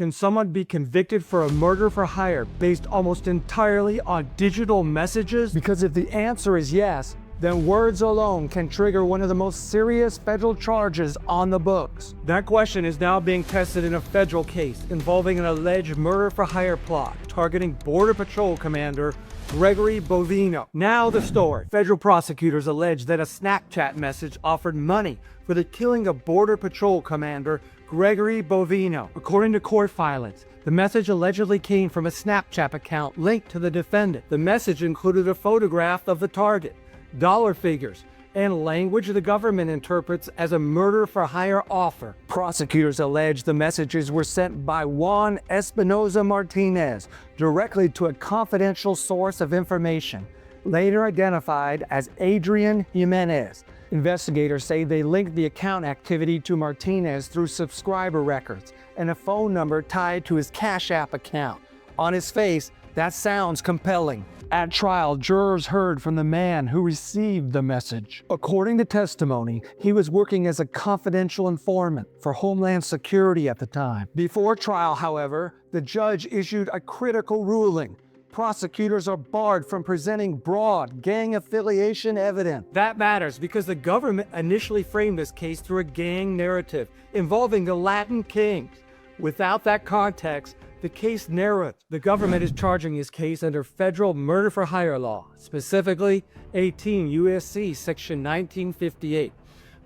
Can someone be convicted for a murder for hire based almost entirely on digital messages? Because if the answer is yes, then words alone can trigger one of the most serious federal charges on the books. That question is now being tested in a federal case involving an alleged murder for hire plot targeting Border Patrol Commander Gregory Bovino. Now the story. Federal prosecutors allege that a Snapchat message offered money for the killing of Border Patrol Commander Gregory Bovino. According to court filings, the message allegedly came from a Snapchat account linked to the defendant. The message included a photograph of the target, dollar figures, and language the government interprets as a murder for hire offer. Prosecutors allege the messages were sent by Juan Espinoza Martinez directly to a confidential source of information, later identified as Adrian Jimenez. Investigators say they linked the account activity to Martinez through subscriber records and a phone number tied to his Cash App account. On his face, that sounds compelling. At trial, jurors heard from the man who received the message. According to testimony, he was working as a confidential informant for Homeland Security at the time. Before trial, however, the judge issued a critical ruling. Prosecutors are barred from presenting broad gang affiliation evidence. That matters because the government initially framed this case through a gang narrative involving the Latin kings. Without that context, the case narrowed. The government is charging this case under federal murder for hire law, specifically 18 U.S.C. section 1958.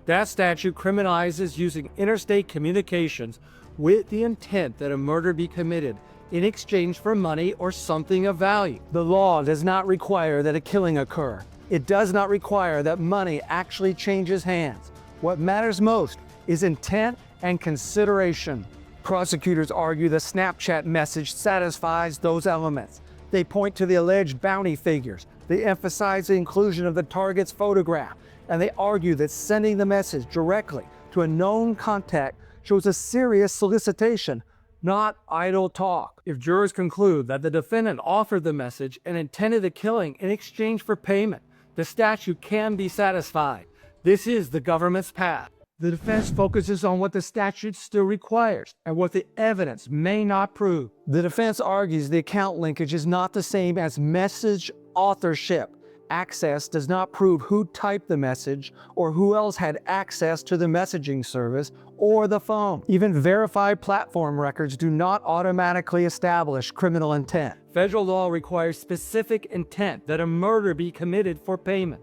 That statute criminalizes using interstate communications with the intent that a murder be committed in exchange for money or something of value. The law does not require that a killing occur. It does not require that money actually changes hands. What matters most is intent and consideration. Prosecutors argue the Snapchat message satisfies those elements. They point to the alleged bounty figures. They emphasize the inclusion of the target's photograph. And they argue that sending the message directly to a known contact shows a serious solicitation, not idle talk. If jurors conclude that the defendant offered the message and intended the killing in exchange for payment, the statute can be satisfied. This is the government's path. The defense focuses on what the statute still requires and what the evidence may not prove. The defense argues the account linkage is not the same as message authorship. Access does not prove who typed the message or who else had access to the messaging service or the phone. Even verified platform records do not automatically establish criminal intent. Federal law requires specific intent that a murder be committed for payment.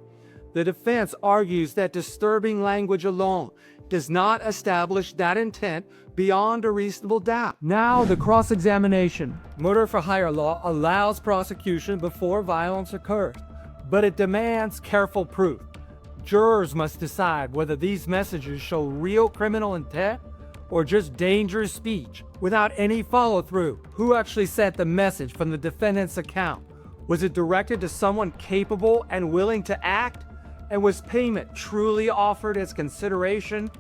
The defense argues that disturbing language alone does not establish that intent beyond a reasonable doubt. Now the cross-examination. Murder for hire law allows prosecution before violence occurs, but it demands careful proof. Jurors must decide whether these messages show real criminal intent or just dangerous speech without any follow-through. Who actually sent the message from the defendant's account? Was it directed to someone capable and willing to act? And was payment truly offered as consideration?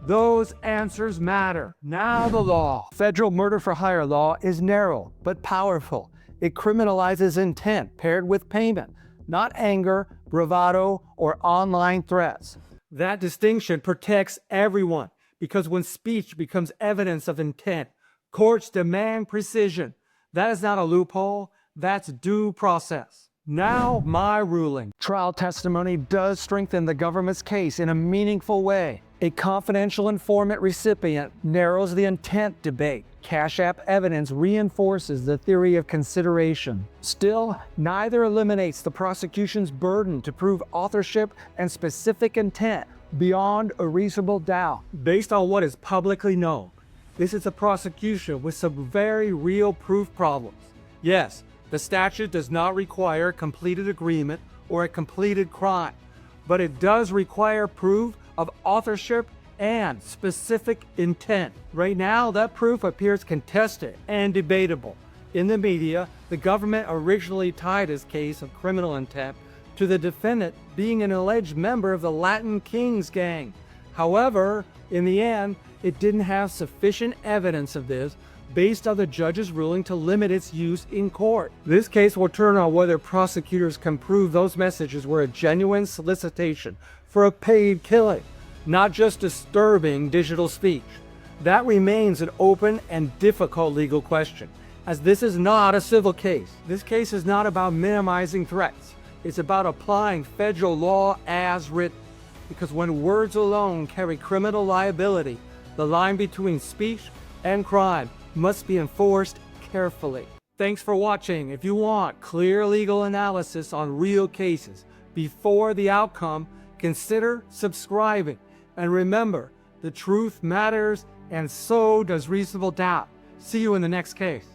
Those answers matter. Now the law. Federal murder for hire law is narrow but powerful. It criminalizes intent paired with payment, not anger, bravado, or online threats. That distinction protects everyone because when speech becomes evidence of intent, courts demand precision. That is not a loophole, that's due process. Now, my ruling. Trial testimony does strengthen the government's case in a meaningful way. A confidential informant recipient narrows the intent debate. Cash App evidence reinforces the theory of consideration. Still, neither eliminates the prosecution's burden to prove authorship and specific intent beyond a reasonable doubt. Based on what is publicly known, this is a prosecution with some very real proof problems. Yes, the statute does not require completed agreement or a completed crime, but it does require proof of authorship and specific intent. Right now, that proof appears contested and debatable. In the media, the government originally tied his case of criminal intent to the defendant being an alleged member of the Latin Kings gang. However, in the end, it didn't have sufficient evidence of this based on the judge's ruling to limit its use in court. This case will turn on whether prosecutors can prove those messages were a genuine solicitation for a paid killing, not just disturbing digital speech. That remains an open and difficult legal question, as this is not a civil case. This case is not about minimizing threats. It's about applying federal law as written. Because when words alone carry criminal liability, the line between speech and crime must be enforced carefully. Thanks for watching. If you want clear legal analysis on real cases before the outcome, consider subscribing. And remember, the truth matters, and so does reasonable doubt. See you in the next case.